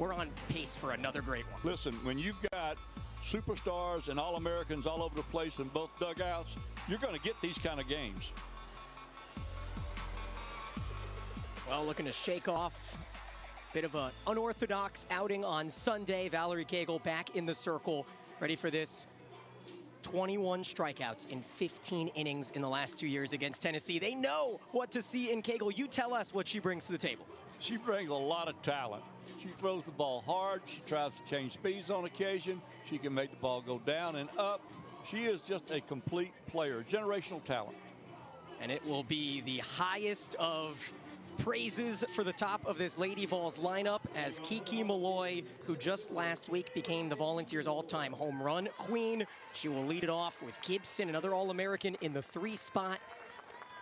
we're on pace for another great one. Listen, when you've got superstars and All-Americans all over the place in both dugouts, you're going to get these kind of games. Well, looking to shake off a bit of an unorthodox outing on Sunday. Valerie Cagle back in the circle, ready for this. 21 strikeouts in 15 innings in the last 2 years against Tennessee. They know what to see in Cagle. You tell us what she brings to the table. She brings a lot of talent. She throws the ball hard. She tries to change speeds on occasion. She can make the ball go down and up. She is just a complete player, generational talent. And it will be the highest of praises for the top of this Lady Vols lineup as Kiki Malloy, who just last week became the Volunteers' all-time home run queen. She will lead it off with Gibson, another All-American, in the 3 spot.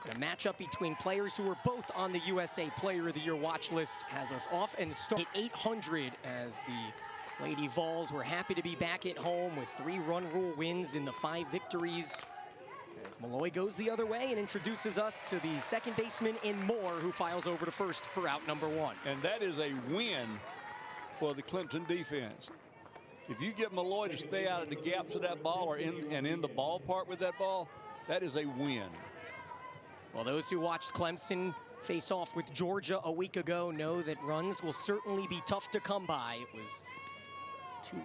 And a matchup between players who were both on the USA Player of the Year watch list has us off and start at 800 as the Lady Vols were happy to be back at home with 3 run rule wins in the 5 victories. As Malloy goes the other way and introduces us to the second baseman in Moore, who files over to first for out number 1. And that is a win for the Clemson defense. If you get Malloy to stay out of the gaps of that ball or in the ballpark with that ball, that is a win. Well, those who watched Clemson face off with Georgia a week ago know that runs will certainly be tough to come by. It was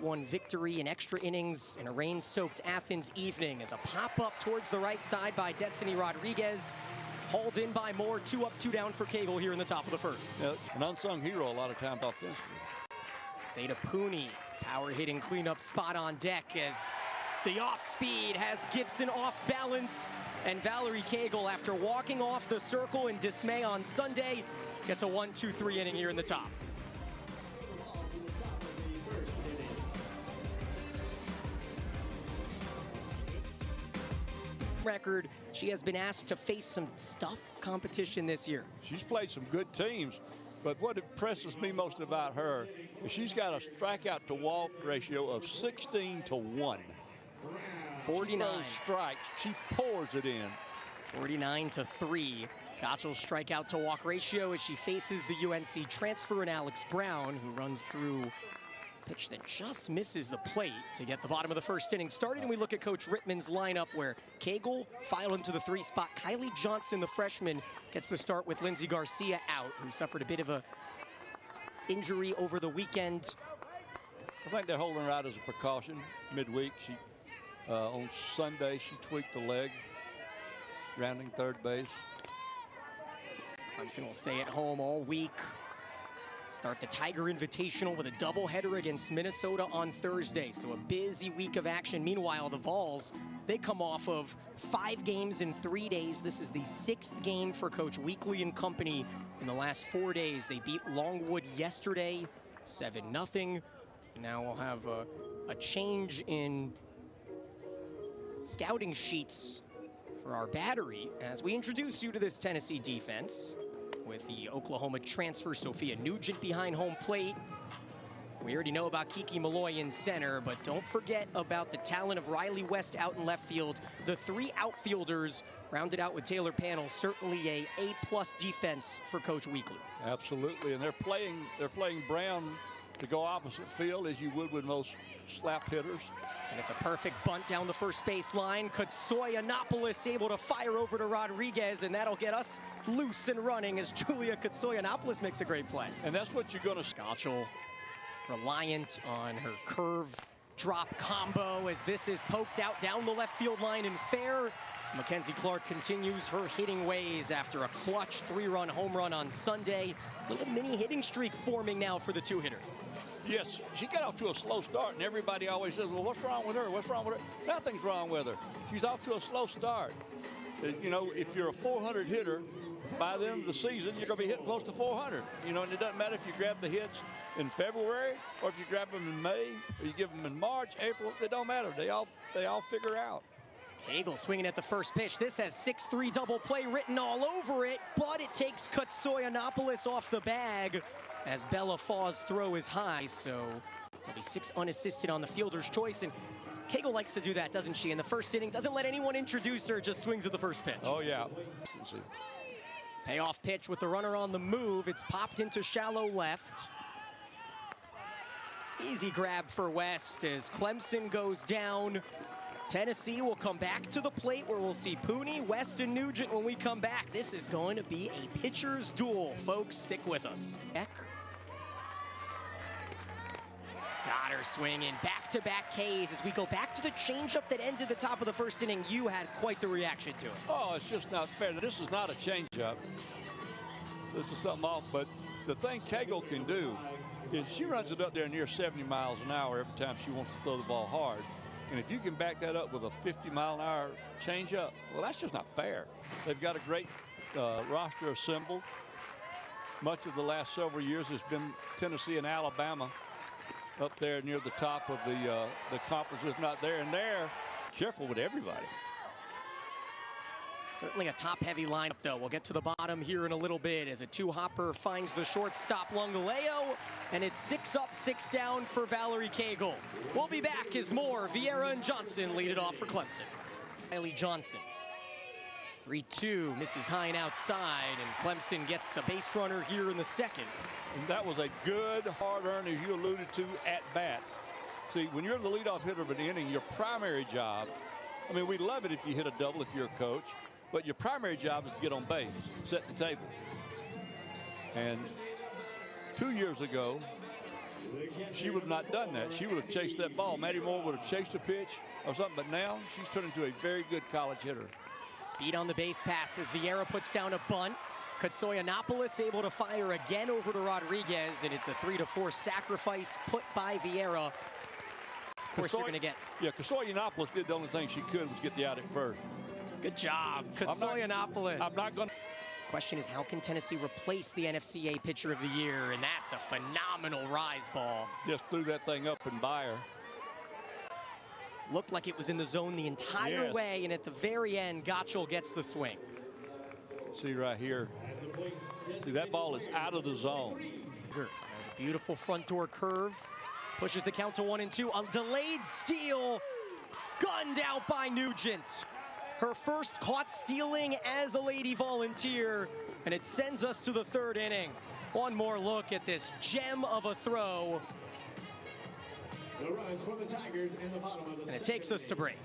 2-1 victory in extra innings in a rain-soaked Athens evening as a pop-up towards the right side by Destiny Rodriguez, hauled in by Moore. 2 up, 2 down for Cagle here in the top of the first. An unsung hero a lot of times offensively. Zeta Pooney, power hitting cleanup spot on deck as the off-speed has Gibson off balance, and Valerie Cagle, after walking off the circle in dismay on Sunday, gets a 1-2-3 inning here in the top. Record, she has been asked to face some tough competition this year. She's played some good teams, but what impresses me most about her is she's got a strikeout to walk ratio of 16-1. 49 strikes, she pours it in. 49-3. Gottschall's strikeout to walk ratio as she faces the UNC transfer in Alex Brown, who runs through pitch that just misses the plate to get the bottom of the first inning started. And we look at Coach Rittman's lineup, where Cagle filed into the 3 spot. Kylie Johnson, the freshman, gets the start with Lindsey Garcia out, who suffered a bit of a injury over the weekend. I think they're holding her out as a precaution midweek. She on Sunday she tweaked the leg, rounding third base. Clemson will stay at home all week. Start the Tiger Invitational with a doubleheader against Minnesota on Thursday. So a busy week of action. Meanwhile, the Vols, they come off of 5 games in 3 days. This is the 6th game for Coach Weekly and company in the last 4 days. They beat Longwood yesterday, 7-0. Now we'll have a change in scouting sheets for our battery as we introduce you to this Tennessee defense with the Oklahoma transfer Sophia Nugent behind home plate. We already know about Kiki Malloy in center, but don't forget about the talent of Riley West out in left field. The 3 outfielders rounded out with Taylor Panel, certainly a A+ defense for Coach Weekly. Absolutely, and they're playing Brown to go opposite field as you would with most slap hitters. And it's a perfect bunt down the first baseline. Katsoyanopoulos able to fire over to Rodriguez, and that'll get us loose and running as Julia Katsoyanopoulos makes a great play. And that's what you're going to... Gottschall reliant on her curve drop combo as this is poked out down the left field line and fair. Mackenzie Clark continues her hitting ways after a clutch 3-run home run on Sunday. Little mini hitting streak forming now for the 2-hitter. Yes, she got off to a slow start, and everybody always says, well, what's wrong with her? What's wrong with her? Nothing's wrong with her. She's off to a slow start. You know, if you're a 400 hitter, by the end of the season, you're going to be hitting close to 400. You know, and it doesn't matter if you grab the hits in February or if you grab them in May or you give them in March, April. It don't matter. They all figure out. Cagle swinging at the first pitch. This has 6-3 double play written all over it, but it takes Katsoyanopoulos off the bag as Bella Faw's throw is high, so there'll be 6 unassisted on the fielder's choice, and Cagle likes to do that, doesn't she? In the first inning, doesn't let anyone introduce her, just swings at the first pitch. Oh, yeah. Payoff pitch with the runner on the move. It's popped into shallow left. Easy grab for West as Clemson goes down. Tennessee will come back to the plate where we'll see Pooney, West, and Nugent when we come back. This is going to be a pitcher's duel, folks. Stick with us. Got her swinging, back-to-back Ks as we go back to the changeup that ended the top of the first inning. You had quite the reaction to it. Oh, it's just not fair. This is not a changeup. This is something off, but the thing Cagle can do is she runs it up there near 70 miles an hour every time she wants to throw the ball hard. And if you can back that up with a 50-mile-an-hour changeup, well, that's just not fair. They've got a great roster assembled. Much of the last several years has been Tennessee and Alabama up there near the top of the conference, if not there. And they're careful with everybody. Certainly a top-heavy lineup, though. We'll get to the bottom here in a little bit as a two-hopper finds the shortstop Lungaleo, and it's 6 up, 6 down for Valerie Cagle. We'll be back as more Vieira and Johnson lead it off for Clemson. Riley Johnson. 3-2, misses high and outside, and Clemson gets a base runner here in the second. And that was a good, hard-earned, as you alluded to, at-bat. See, when you're the leadoff hitter of an inning, your primary job, I mean, we'd love it if you hit a double if you're a coach, but your primary job is to get on base, set the table. And 2 years ago, she would have not done that. She would have chased that ball. Maddie Moore would have chased a pitch or something, but now she's turned into a very good college hitter. Speed on the base pass as Vieira puts down a bunt. Katsoyanopoulos able to fire again over to Rodriguez, and it's a 3-4 sacrifice put by Vieira. Of course, you're going to get... Yeah, Katsoyanopoulos did the only thing she could was get the out at first. Good job, Katsoyanopoulos. I'm not going to... Question is, how can Tennessee replace the NFCA Pitcher of the Year? And that's a phenomenal rise ball. Just threw that thing up and by her. Looked like it was in the zone the entire way, and at the very end, Gottschall gets the swing. See right here. See, that ball is out of the zone. Has a beautiful front door curve. Pushes the count to 1-2. A delayed steal. Gunned out by Nugent. Her first caught stealing as a Lady Volunteer, and it sends us to the third inning. One more look at this gem of a throw. And it takes us to break.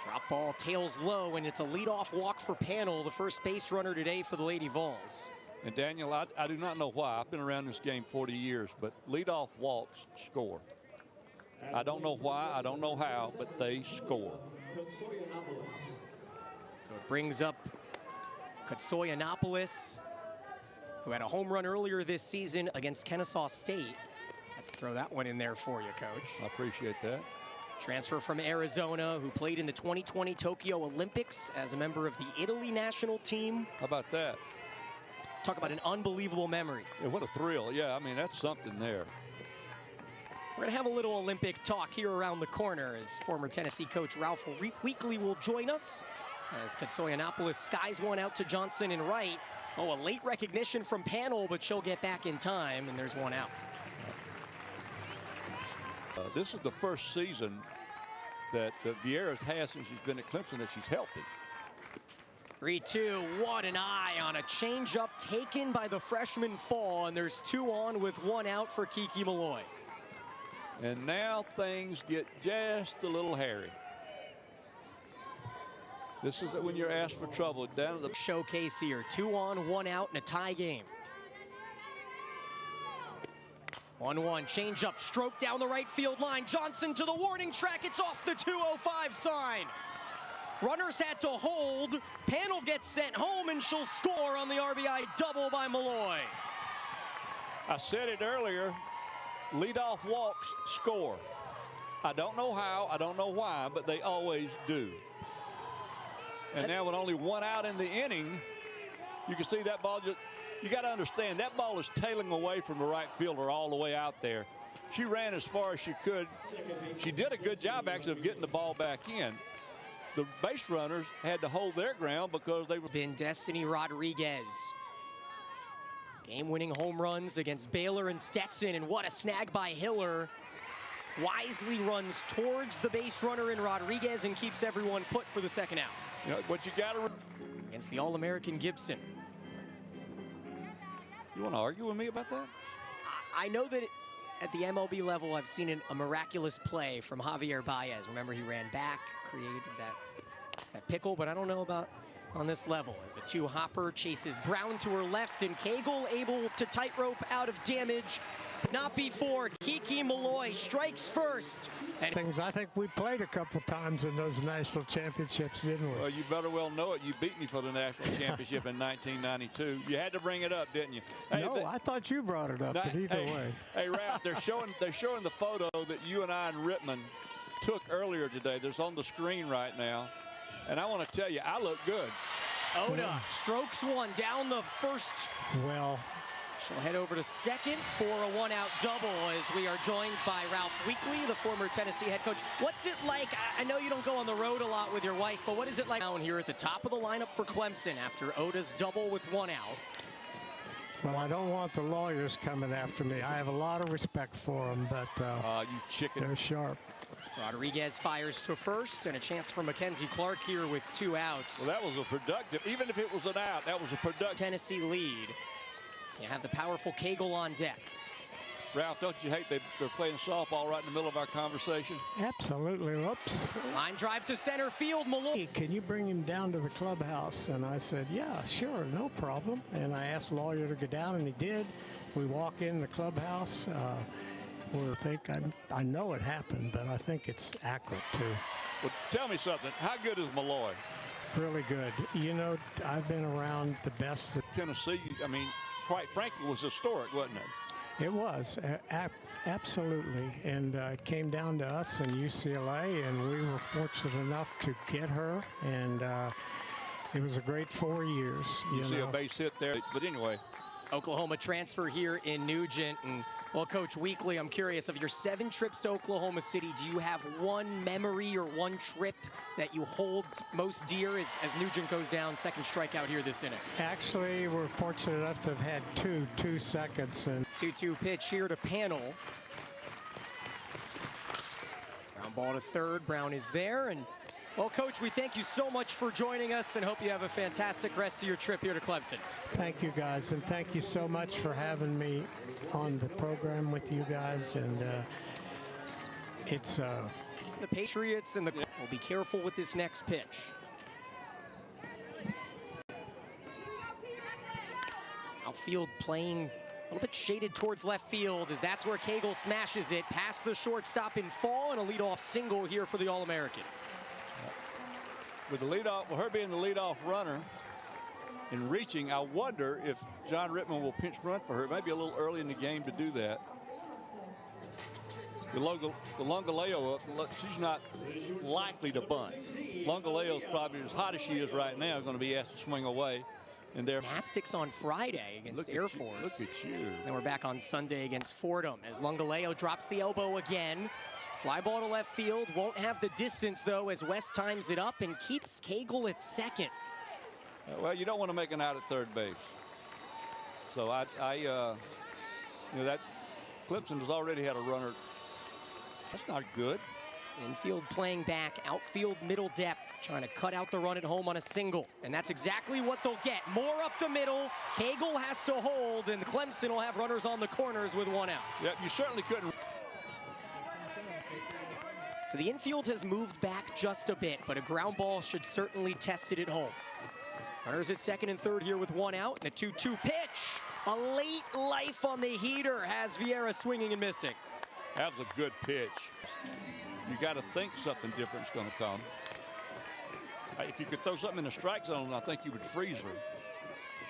Drop ball tails low, and it's a leadoff walk for Panel, the first base runner today for the Lady Vols. And Daniel, I do not know why. I've been around this game 40 years, but leadoff walks score. I don't know why, I don't know how, but they score. So it brings up Katsoyanopoulos, who had a home run earlier this season against Kennesaw State. Have to throw that one in there for you, Coach. I appreciate that. Transfer from Arizona, who played in the 2020 Tokyo Olympics as a member of the Italy national team. How about that? Talk about an unbelievable memory. Yeah, what a thrill. Yeah, I mean, that's something there. We're going to have a little Olympic talk here around the corner as former Tennessee coach Ralph Weekly will join us as Katsoyanopoulos skies one out to Johnson in right. Oh, a late recognition from Panel, but she'll get back in time, and there's one out. This is the first season that Vieira's had since she's been at Clemson that she's healthy. 3-2, what an eye on a changeup taken by the freshman Fall, and there's 2 on with 1 out for Kiki Malloy. And now things get just a little hairy. This is when you're asked for trouble. Down at the showcase here, 2 on, 1 out in a tie game. 1-1, changeup, stroke down the right field line. Johnson to the warning track. It's off the 205 sign. Runners had to hold. Panel gets sent home, and she'll score on the RBI double by Malloy. I said it earlier. Leadoff walks score. I don't know how, I don't know why, but they always do. And now with only 1 out in the inning, you can see that ball just, you got to understand, that ball is tailing away from the right fielder all the way out there. She ran as far as she could. She did a good job, actually, of getting the ball back in. The base runners had to hold their ground because they were... Been Destiny Rodriguez. Game-winning home runs against Baylor and Stetson, and what a snag by Hiller. Wisely runs towards the base runner in Rodriguez and keeps everyone put for the second out. You know, what you got to... Against the All-American Gibson. You want to argue with me about that? I know that at the MLB level, I've seen a miraculous play from Javier Baez. Remember, he ran back, created that pickle, but I don't know about on this level. As a two-hopper chases Brown to her left, and Cagle able to tightrope out of damage, but not before Kiki Malloy strikes first. And I think we played a couple times in those national championships, didn't we? Well, you better well know it. You beat me for the national championship in 1992. You had to bring it up, didn't you? Hey, no, I thought you brought it up, but either way. Hey, Ralph, they're showing the photo that you and I and Rittman took earlier today. That's on the screen right now. And I want to tell you, I look good. Oda strokes one down the first. Well, she'll head over to second for a one-out double as we are joined by Ralph Weekley, the former Tennessee head coach. What's it like? I know you don't go on the road a lot with your wife, but what is it like down here at the top of the lineup for Clemson after Oda's double with one out? Well, I don't want the lawyers coming after me. I have a lot of respect for them, but you chicken. They're sharp. Rodriguez fires to first, and a chance for Mackenzie Clark here with two outs. Well, that was a productive, even if it was an out, that was a productive. Tennessee lead. You have the powerful Cagle on deck. Ralph, don't you hate they're playing softball right in the middle of our conversation? Absolutely. Whoops. Line drive to center field. Malloy. Can you bring him down to the clubhouse? And I said, yeah, sure, no problem. And I asked the lawyer to go down, and he did. We walk in the clubhouse. I know it happened, but I think it's accurate, too. Well, tell me something. How good is Malloy? Really good. You know, I've been around the best. Tennessee, I mean, quite frankly, was historic, wasn't it? It was, absolutely. And it came down to us and UCLA, and we were fortunate enough to get her. And it was a great 4 years. You see a base hit there, but anyway. Oklahoma transfer here in Nugent. And, well, Coach Weekley, I'm curious, of your 7 trips to Oklahoma City, do you have one memory or one trip that you hold most dear as Nugent goes down, second strikeout here this inning? Actually, we're fortunate enough to have had two seconds. And 2-2 pitch here to Panel. Ground ball to third. Brown is there. And, well, Coach, we thank you so much for joining us and hope you have a fantastic rest of your trip here to Clemson. Thank you, guys, and thank you so much for having me on the program with you guys. And it's the Patriots and the will be careful with this next pitch. Outfield playing a little bit shaded towards left field as that's where Cagle smashes it past the shortstop in fall, and a leadoff single here for the All-American. With the leadoff, well, her being the leadoff runner and reaching, I wonder if John Rittman will pinch run for her. It might be a little early in the game to do that. The Longaleo, she's not likely to bunt. Longaleo's probably, as hot as she is right now, going to be asked to swing away. And they're Gymnastics on Friday against Air Force. Look at you. Then we're back on Sunday against Fordham as Longaleo drops the elbow again. Fly ball to left field. Won't have the distance, though, as West times it up and keeps Cagle at second. Well, you don't want to make an out at third base. So you know, that Clemson has already had a runner. That's not good. Infield playing back, outfield middle depth, trying to cut out the run at home on a single. And that's exactly what they'll get. More up the middle. Cagle has to hold, and Clemson will have runners on the corners with one out. Yeah, you certainly couldn't. So the infield has moved back just a bit, but a ground ball should certainly test it at home. Runners at second and third here with one out. And the 2-2 pitch. A late life on the heater has Vieira swinging and missing. That was a good pitch. You got to think something different is going to come. If you could throw something in the strike zone, I think you would freeze her.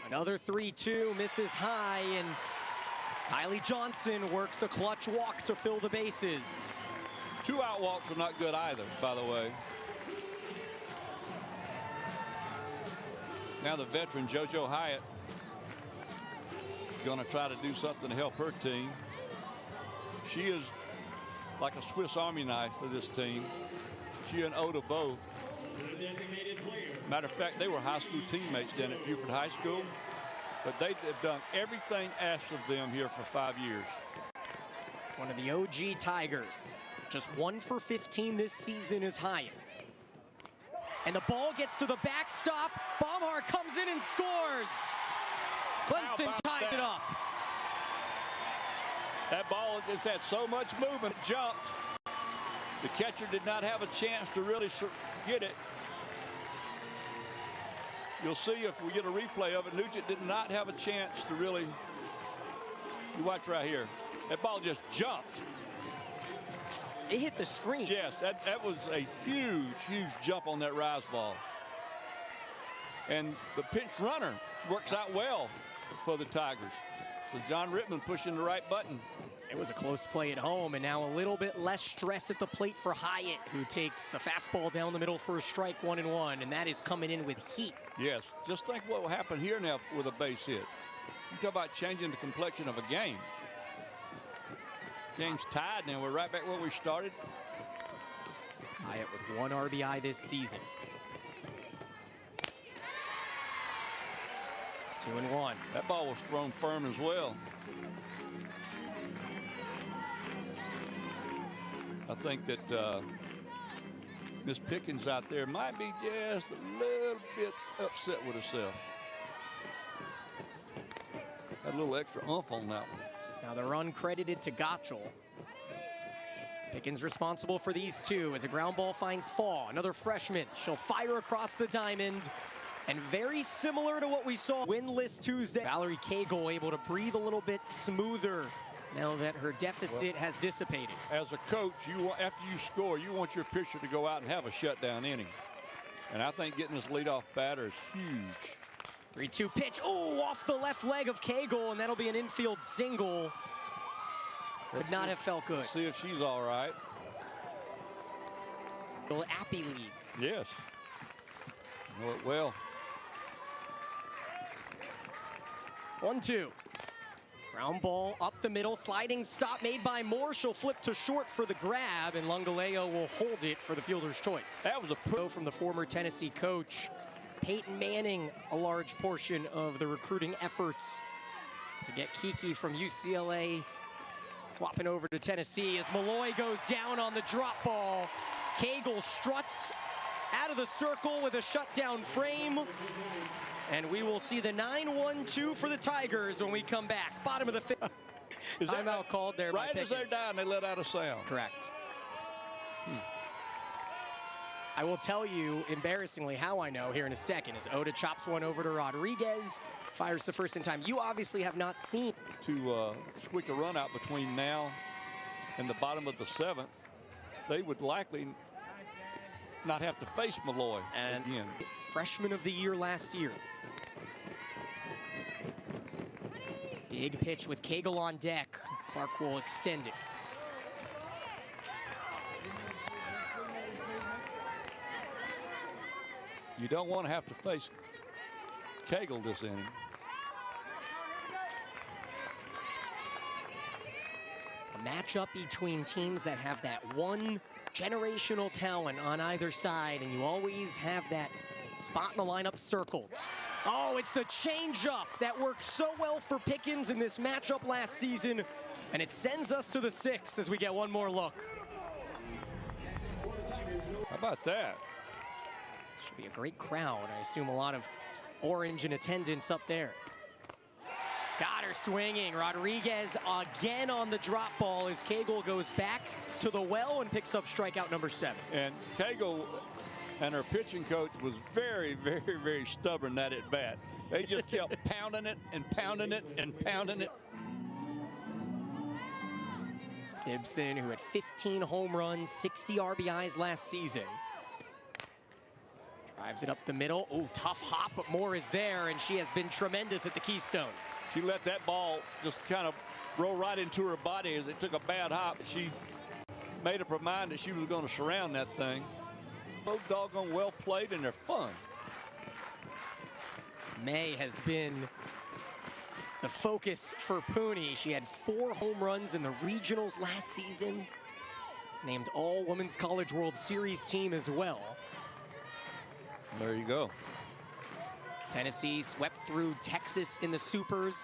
Another 3-2, misses high, and Kylie Johnson works a clutch walk to fill the bases. 2 out walks are not good either, by the way. Now the veteran JoJo Hyatt going to try to do something to help her team. She is like a Swiss Army knife for this team. She and Oda both. Matter of fact, they were high school teammates down at Buford High School, but they have done everything asked of them here for 5 years. One of the OG Tigers. Just 1 for 15 this season is Hyatt. And the ball gets to the backstop. Baumhar comes in and scores. Clemson ties it up. That ball just had so much movement, it jumped. The catcher did not have a chance to really get it. You'll see if we get a replay of it. Nugent did not have a chance to really. You watch right here. That ball just jumped. It hit the screen. Yes, that was a huge, huge jump on that rise ball. And the pinch runner works out well for the Tigers. So John Rittman pushing the right button. It was a close play at home, and now a little bit less stress at the plate for Hyatt, who takes a fastball down the middle for a strike, 1-1, and that is coming in with heat. Yes, just think what will happen here now with a base hit. You talk about changing the complexion of a game. Game's tied now. We're right back where we started. Hyatt with 1 RBI this season. 2-1. That ball was thrown firm as well. I think that Miss Pickens out there might be just a little bit upset with herself. Had a little extra oomph on that one. Now the run credited to Gottschall. Pickens responsible for these two as a ground ball finds Faw, another freshman. She'll fire across the diamond. And very similar to what we saw winless Tuesday, Valerie Cagle able to breathe a little bit smoother now that her deficit has dissipated. As a coach, after you score, you want your pitcher to go out and have a shutdown inning. And I think getting this leadoff batter is huge. 3-2 pitch. Oh, off the left leg of Cagle, and that'll be an infield single. Could not have felt good. See if she's all right. The Appy League. Yes. Know it well. 1-2. Ground ball up the middle, sliding stop made by Moore. She'll flip to short for the grab, and Lungaleo will hold it for the fielder's choice. That was a from the former Tennessee coach, Peyton Manning, a large portion of the recruiting efforts to get Kiki from UCLA swapping over to Tennessee as Malloy goes down on the drop ball. Cagle struts out of the circle with a shutdown frame. And we will see the 9-1-2 for the Tigers when we come back. Bottom of the fifth. Timeout called there by Pickens. Right as they're down, they let out a sound. Correct. I will tell you, embarrassingly, how I know here in a second as Oda chops one over to Rodriguez, fires to first in time. You obviously have not seen. To squeak a run out between now and the bottom of the 7th, they would likely not have to face Malloy again. Freshman of the year last year. Big pitch with Cagle on deck. Clark will extend it. You don't want to have to face Cagle this inning. A matchup between teams that have that one generational talent on either side, and you always have that spot in the lineup circled. Oh, it's the changeup that worked so well for Pickens in this matchup last season, and it sends us to the 6th as we get one more look. How about that? Should be a great crowd. I assume a lot of orange in attendance up there. Got her swinging. Rodriguez again on the drop ball as Cagle goes back to the well and picks up strikeout number 7. And Cagle and her pitching coach was very, very, very stubborn that at bat. They just kept pounding it and pounding it and pounding it. Gibson, who had 15 home runs, 60 RBIs last season. Drives it up the middle. Oh, tough hop, but Moore is there, and she has been tremendous at the Keystone. She let that ball just kind of roll right into her body as it took a bad hop. She made up her mind that she was going to surround that thing. So doggone well played, and they're fun. May has been the focus for Pooney. She had 4 home runs in the regionals last season. Named All Women's College World Series team as well. There you go. Tennessee swept through Texas in the Supers.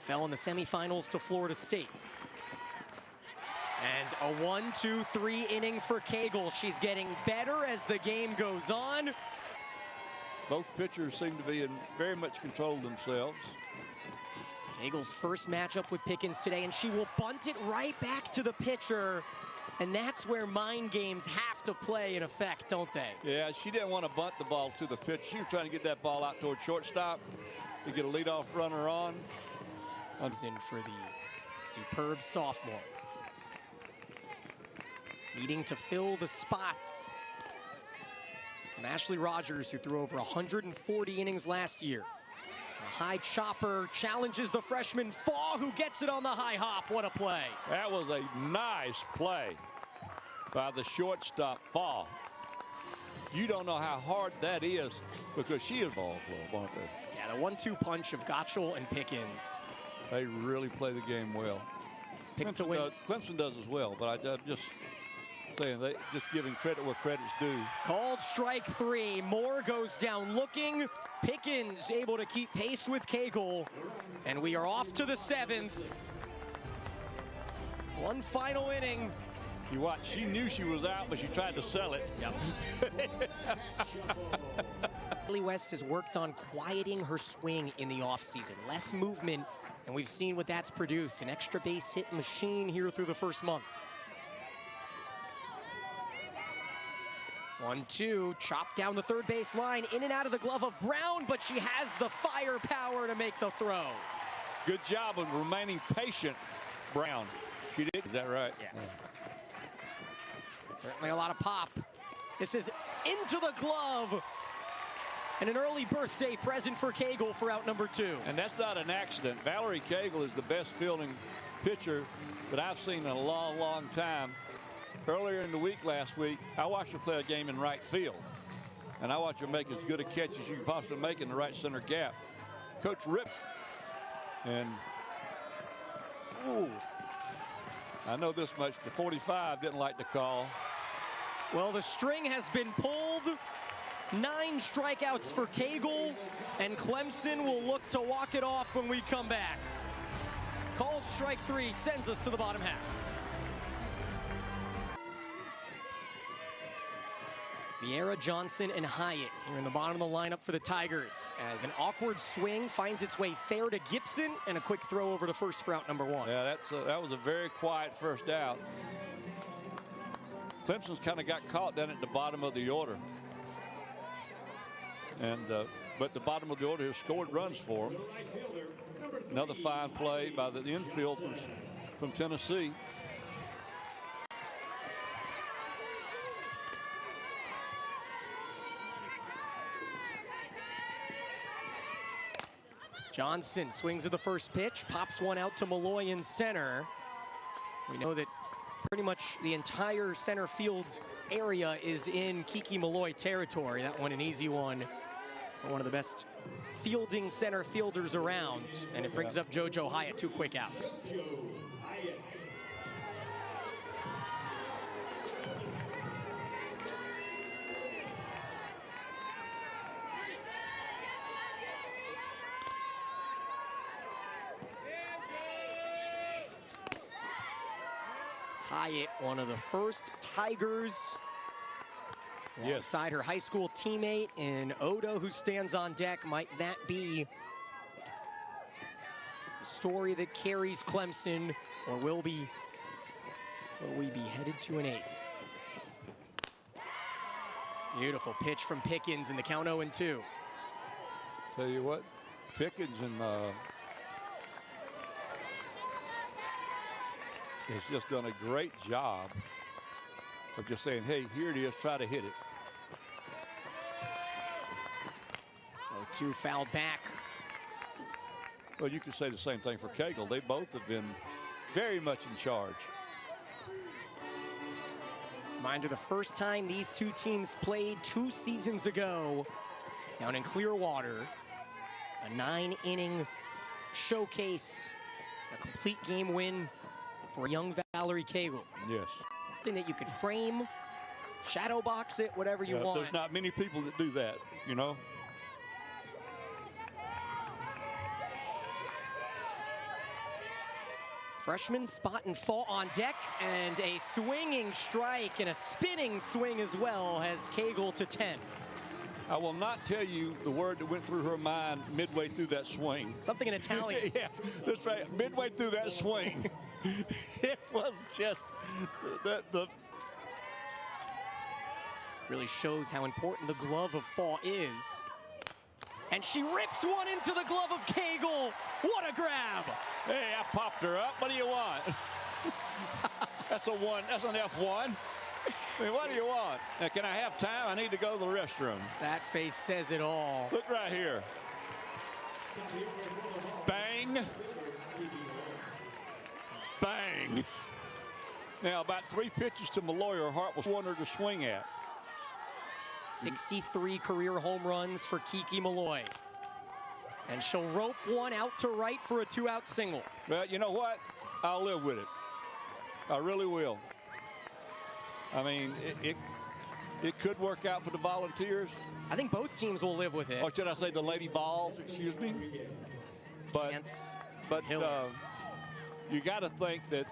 Fell in the semifinals to Florida State. And a 1-2-3 inning for Cagle. She's getting better as the game goes on. Both pitchers seem to be in very much control of themselves. Cagle's first matchup with Pickens today, and she will bunt it right back to the pitcher. And that's where mind games have to play in effect, don't they? Yeah, she didn't want to bunt the ball to the pitcher. She was trying to get that ball out toward shortstop to get a leadoff runner on. In for the superb sophomore. Needing to fill the spots from Ashley Rogers, who threw over 140 innings last year. A high chopper challenges the freshman Faw, who gets it on the high hop. What a play. That was a nice play by the shortstop, Faw. You don't know how hard that is because she is ball club, aren't they? Yeah, the 1-2 punch of Gottschall and Pickens. They really play the game well. Clemson does as well, but I'm just saying, they just giving credit where credit's due. Called strike 3. Moore goes down looking. Pickens able to keep pace with Cagle. And we are off to the 7th. One final inning. You watch, she knew she was out, but she tried to sell it. Yep. Riley West has worked on quieting her swing in the offseason. Less movement, and we've seen what that's produced. An extra base hit machine here through the first month. 1-2, chopped down the third base line, in and out of the glove of Brown, but she has the firepower to make the throw. Good job of remaining patient, Brown. She did. Is that right? Yeah. Certainly a lot of pop. This is into the glove. And an early birthday present for Cagle for out number 2. And that's not an accident. Valerie Cagle is the best fielding pitcher that I've seen in a long, long time. Earlier in the week last week, I watched her play a game in right field. And I watched her make as good a catch as you can possibly make in the right center gap. Coach Rip. And, ooh, I know this much. The 45 didn't like the call. Well, the string has been pulled. 9 strikeouts for Cagle, and Clemson will look to walk it off when we come back. Called strike 3 sends us to the bottom half. Vieira, Johnson, and Hyatt here in the bottom of the lineup for the Tigers, as an awkward swing finds its way fair to Gibson, and a quick throw over to first for out number 1. Yeah, that was a very quiet first out. Clemson's kind of got caught down at the bottom of the order. And but the bottom of the order has scored runs for them. Another fine play by the infield from Tennessee. Johnson swings at the first pitch, pops one out to Malloy in center. We know that pretty much the entire center field area is in Kiki Malloy territory. That one an easy one for one of the best fielding center fielders around. And it brings up JoJo Hyatt, 2 quick outs. Hyatt, one of the first Tigers, alongside her high school teammate in Odo, who stands on deck. Might that be the story that carries Clemson, or will we be headed to an 8th? Beautiful pitch from Pickens, in the count 0-2. Tell you what, Pickens and has just done a great job of just saying, hey, here it is, try to hit it. 0-2 fouled back. Well, you could say the same thing for Cagle. They both have been very much in charge. Reminder, the first time these two teams played 2 seasons ago down in Clearwater. A 9-inning showcase, a complete game win for young Valerie Cagle. Yes. Something that you could frame, shadow box it, whatever you want. There's not many people that do that, you know. Freshman Spot and Fall on deck, and a swinging strike and a spinning swing as well has Cagle to 10. I will not tell you the word that went through her mind midway through that swing. Something in Italian. Yeah, that's right. Midway through that swing, it was just the Really shows how important the glove of Fall is. And she rips one into the glove of Cagle. What a grab! Hey, I popped her up. What do you want? That's a one. That's an F1. I mean, what do you want? Now, can I have time? I need to go to the restroom. That face says it all. Look right here. Bang. Bang. Now, about 3 pitches to Malloy, her heart was wanting her to swing at. 63 career home runs for Kiki Malloy. And she'll rope one out to right for a 2-out single. Well, you know what? I'll live with it. I really will. I mean, it could work out for the Volunteers. I think both teams will live with it. Or should I say the Lady Vols, excuse me? But you got to think that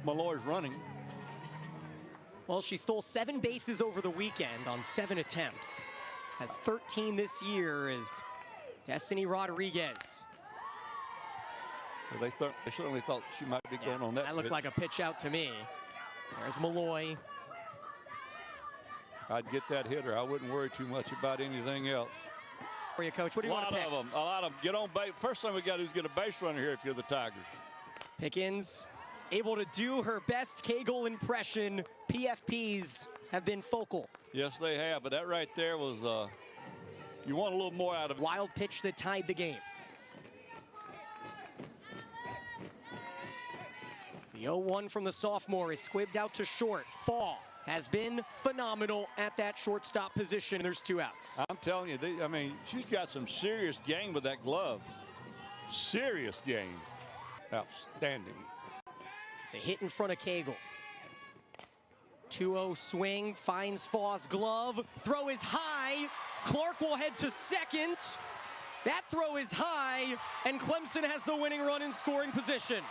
Malloy's running. Well, she stole 7 bases over the weekend on 7 attempts. Has 13 this year is Destiny Rodriguez. Well, they certainly thought she might be going on that. That looked like a pitch out to me. There's Malloy. I'd get that hitter. I wouldn't worry too much about anything else. For you, Coach, what do you want to pick? A lot of them. Get on base. First thing we got to do is get a base runner here if you're the Tigers. Pickens able to do her best Cagle impression. PFPs have been focal. Yes, they have. But that right there was, you want a little more out of it. Wild pitch that tied the game. The 0-1 from the sophomore is squibbed out to short. Fall has been phenomenal at that shortstop position. There's 2 outs. I'm telling you, I mean, she's got some serious game with that glove. Serious game. Outstanding. It's a hit in front of Cagle. 2-0 swing, finds Faw's glove. Throw is high. Clark will head to second. That throw is high, and Clemson has the winning run in scoring position.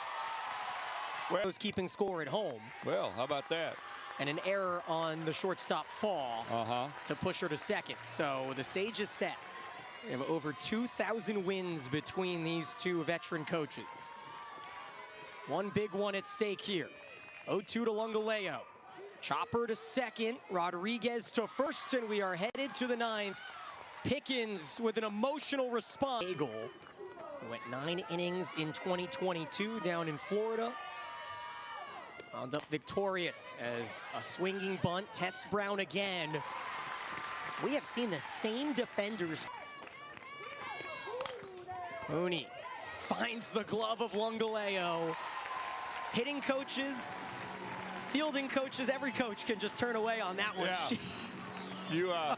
Well, Keeping score at home. Well, how about that? And an error on the shortstop Fall to push her to second. So the sage is set. We have over 2,000 wins between these two veteran coaches. One big one at stake here. 0-2 to Lungaleo. Chopper to second, Rodriguez to first, and we are headed to the 9th. Pickens with an emotional response. Cagle, who went 9 innings in 2022 down in Florida. Wound up victorious as a swinging bunt. Tess Brown again. We have seen the same defenders. Mooney finds the glove of Lungaleo. Hitting coaches, fielding coaches, every coach can just turn away on that one. Yeah.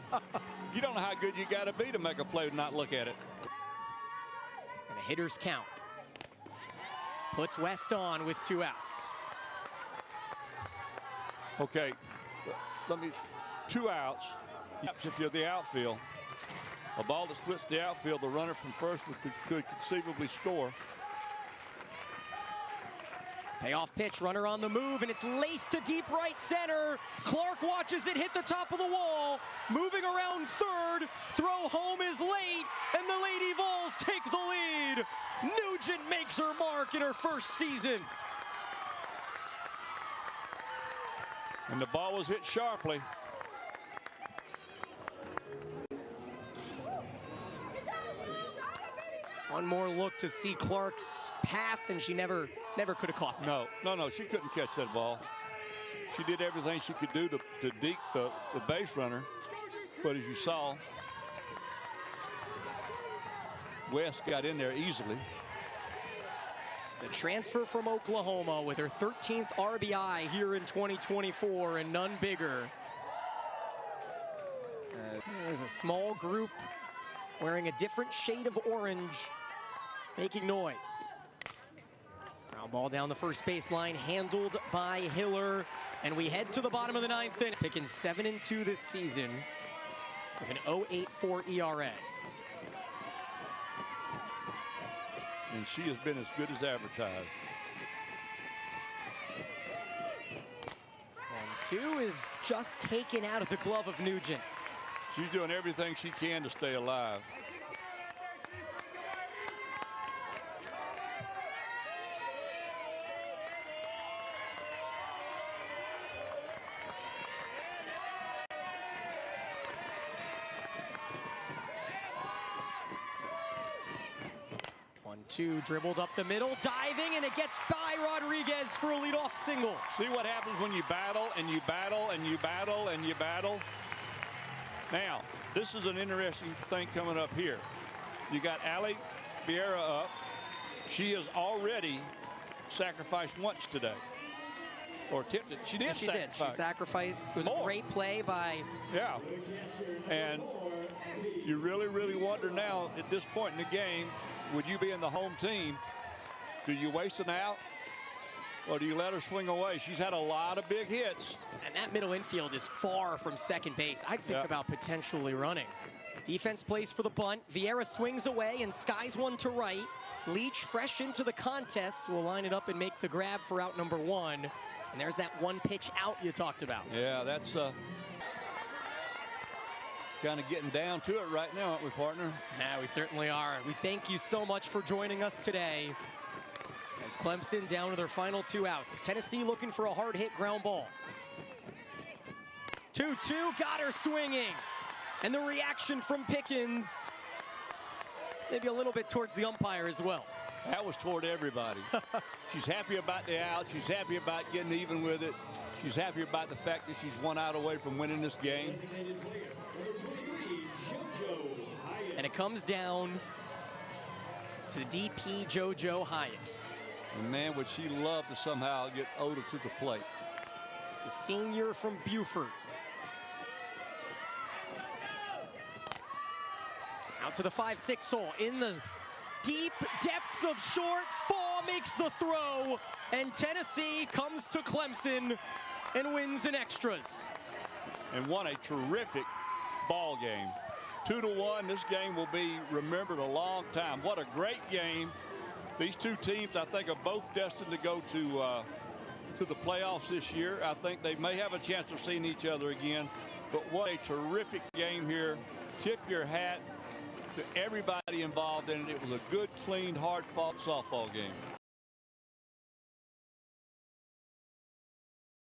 You don't know how good you got to be to make a play and not look at it. And a hitter's count. Puts West on with 2 outs. Okay, let me, 2 outs. If you're the outfield, a ball that splits the outfield, the runner from first could conceivably score. Payoff pitch, runner on the move, and it's laced to deep right center. Clark watches it hit the top of the wall. Moving around third, throw home is late, and the Lady Vols take the lead. Nugent makes her mark in her first season. And the ball was hit sharply. One more look to see Clark's path, and she never could have caught that. No, she couldn't catch that ball. She did everything she could do to deke the base runner. But as you saw, West got in there easily. The transfer from Oklahoma with her 13th RBI here in 2024, and none bigger. There's a small group wearing a different shade of orange, making noise. Ground ball down the first baseline, handled by Hiller, and we head to the bottom of the 9th inning. Picking 7-2 this season with an 0.84 ERA. And she has been as good as advertised. 1-2 is just taken out of the glove of Nugent. She's doing everything she can to stay alive. Two dribbled up the middle, diving, and it gets by Rodriguez for a leadoff single. See what happens when you battle and you battle and you battle and you battle. Now, this is an interesting thing coming up here. You got Ali Vieira up. She has already sacrificed once today. Or attempted. She did sacrifice. She sacrificed. It was a great play by... Yeah. And you really, really wonder now at this point in the game, would you be in the home team? Do you waste an out? Or do you let her swing away? She's had a lot of big hits. And that middle infield is far from second base. I'd think about potentially running. Defense plays for the bunt. Vieira swings away and skies one to right. Leach, fresh into the contest, will line it up and make the grab for out number one. And there's that one pitch out you talked about. Yeah, that's kind of getting down to it right now, aren't we, partner? Yeah, we certainly are. We thank you so much for joining us today. As Clemson down to their final 2 outs. Tennessee looking for a hard hit ground ball. 2-2, got her swinging. And the reaction from Pickens, maybe a little bit towards the umpire as well. That was toward everybody. She's happy about the out. She's happy about getting even with it. She's happy about the fact that she's 1 out away from winning this game. And it comes down to the DP JoJo Hyatt. And man, would she love to somehow get Oda to the plate. The senior from Buford. Out to the 5-6 hole in the deep depths of short. Fall makes the throw, and Tennessee comes to Clemson and wins in extras. And won a terrific ball game. 2-1. This game will be remembered a long time. What a great game. These two teams, I think, are both destined to go to the playoffs this year. I think they may have a chance of seeing each other again. But what a terrific game here. Tip your hat to everybody involved in it. It was a good, clean, hard-fought softball game.